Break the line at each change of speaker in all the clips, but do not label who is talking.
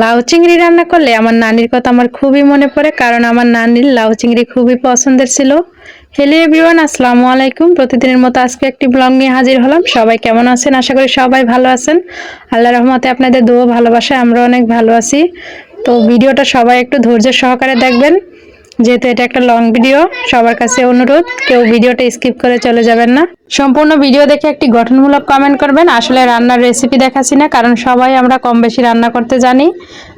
লাউ চিংড়ি রান্না করলে আমার নানির কথা আমার খুবই মনে পড়ে, কারণ আমার নানির লাউ চিংড়ি খুবই পছন্দের ছিল। হ্যালো এভরিওয়ান, আসসালামু আলাইকুম। প্রতিদিনের মতো আজকে একটি ব্লগ নিয়ে হাজির হলাম। সবাই কেমন আছেন? আশা করি সবাই ভালো আছেন। আল্লাহর রহমতে আপনাদের দোয়া ভালোবাসায় আমরা অনেক ভালো আছি। তো ভিডিওটা সবাই একটু ধৈর্য সহকারে দেখবেন, যেহেতু এটা একটা লং ভিডিও। সবার কাছে অনুরোধ, কেউ ভিডিওটা স্কিপ করে চলে যাবেন না। সম্পূর্ণ ভিডিও দেখে একটি গঠনমূলক কমেন্ট করবেন। আসলে রান্নার রেসিপি দেখাচ্ছি না, কারণ সবাই আমরা কম বেশি রান্না করতে জানি।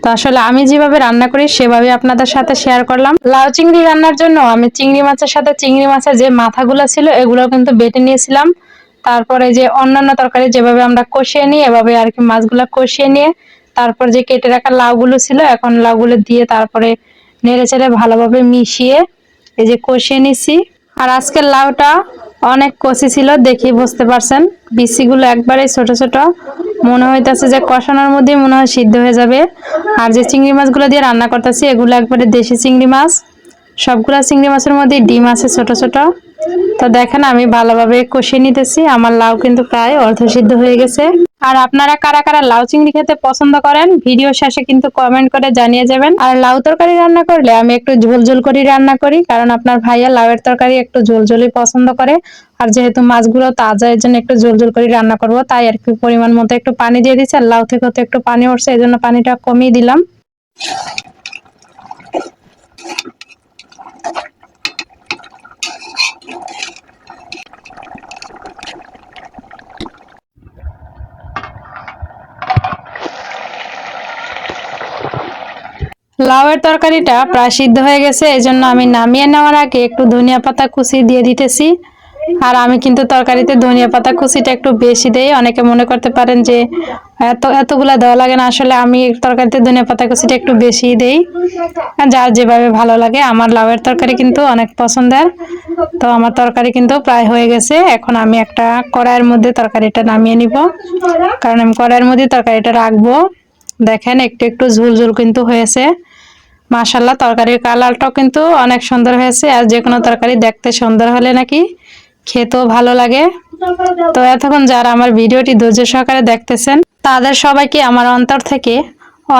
তো আসলে আমি যেভাবে রান্না করি সেভাবে আপনাদের সাথে শেয়ার করলাম। লাউ চিংড়ি রান্নার জন্য আমি চিংড়ি মাছের সাথে চিংড়ি মাছের যে মাথাগুলো ছিল এগুলো কিন্তু বেটে নিয়েছিলাম। তারপরে যে অন্যান্য তরকারি যেভাবে আমরা কষিয়ে নিই, এভাবে আর কি মাছগুলো কষিয়ে নিয়ে তারপর যে কেটে রাখা লাউগুলো ছিল, এখন লাউগুলো দিয়ে তারপরে নেড়ে চেড়ে ভালোভাবে মিশিয়ে এই যে কষিয়ে নিছি। আর আজকের লাউটা অনেক কচি ছিল, দেখেই বুঝতে পারছেন। বিচিগুলো একবারে ছোট ছোট, মনে হইতেছে যে কষানোর মধ্যে মনে হয় সিদ্ধ হয়ে যাবে। আর যে চিংড়ি মাছগুলো দিয়ে রান্না করতেছি এগুলো একবারে দেশি চিংড়ি মাছ। সবগুলা চিংড়ি মাছের মধ্যে ডিম আছে ছোট ছোট। তো দেখেন আমি ভালোভাবে কষিয়ে নিতেছি। আমার লাউ কিন্তু প্রায় অর্ধ সিদ্ধ হয়ে গেছে। আর আপনারা কারা কারা লাউ চিংড়ি খেতে পছন্দ করেন ভিডিও শেষে কিন্তু কমেন্ট করে জানিয়ে যাবেন। আর লাউ তরকারি রান্না করলে আমি একটু ঝোল ঝোল করে রান্না করি, কারণ আপনার ভাইয়া লাউয়ের তরকারি একটু ঝোল ঝোলই পছন্দ করে। আর যেহেতু মাছগুলো তাজা, এর জন্য একটু ঝোল ঝোল করে রান্না করব, তাই আর কি পরিমাণ মতো একটু পানি দিয়ে দিচ্ছি। আর লাউ থেকে তো একটু পানি উঠছে, এই জন্য পানিটা কমিয়ে দিলাম। লাউয়ের তরকারিটা প্রায় সিদ্ধ হয়ে গেছে, এই জন্য আমি নামিয়ে নেওয়ার আগে একটু ধনিয়া পাতা কুচি দিয়ে দিতেছি। আর আমি কিন্তু তরকারিতে ধনিয়া পাতা কুচিটা একটু বেশি দেই। অনেকে মনে করতে পারেন যে এতগুলা দেওয়া লাগে না, আসলে আমি তরকারিতে ধনিয়া পাতা কুচিটা একটু বেশি দেই, যার যেভাবে ভালো লাগে। আমার লাউয়ের তরকারি কিন্তু অনেক পছন্দের। তো আমার তরকারি কিন্তু প্রায় হয়ে গেছে। এখন আমি একটা কড়াইয়ের মধ্যে তরকারিটা নামিয়ে নিব, কারণ আমি কড়াইয়ের মধ্যে তরকারিটা রাখবো। দেখেন একটু একটু ঝুল ঝুল কিন্তু হয়েছে। মাশাআল্লাহ, তরকারির কালারটাও কিন্তু অনেক সুন্দর হয়েছে। আর যে কোনো তরকারি দেখতে সুন্দর হলে নাকি খেতেও ভালো লাগে। তো এতক্ষণ যারা আমার ভিডিওটি ধৈর্য সহকারে দেখতেছেন তাদের সবাইকে আমার অন্তর থেকে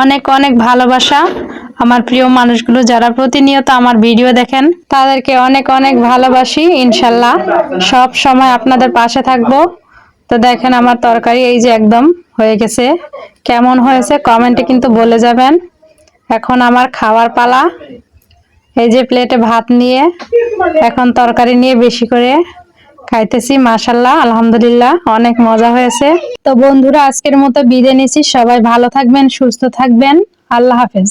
অনেক অনেক ভালোবাসা। আমার প্রিয় মানুষগুলো যারা প্রতিনিয়ত আমার ভিডিও দেখেন তাদেরকে অনেক অনেক ভালোবাসি। ইনশাল্লাহ সব সময় আপনাদের পাশে থাকবো। তো দেখেন আমার তরকারি এই যে একদম হয়ে গেছে। কেমন হয়েছে কমেন্টে কিন্তু বলে যাবেন। এখন আমার খাওয়ার পালা। এই যে প্লেটে ভাত নিয়ে এখন তরকারি নিয়ে বেশি করে খাইতেছি। মাশাআল্লাহ, আলহামদুলিল্লাহ, অনেক মজা হয়েছে। তো বন্ধুরা, আজকের মতো বিদায় নিচ্ছি। সবাই ভালো থাকবেন, সুস্থ থাকবেন। আল্লাহ হাফেজ।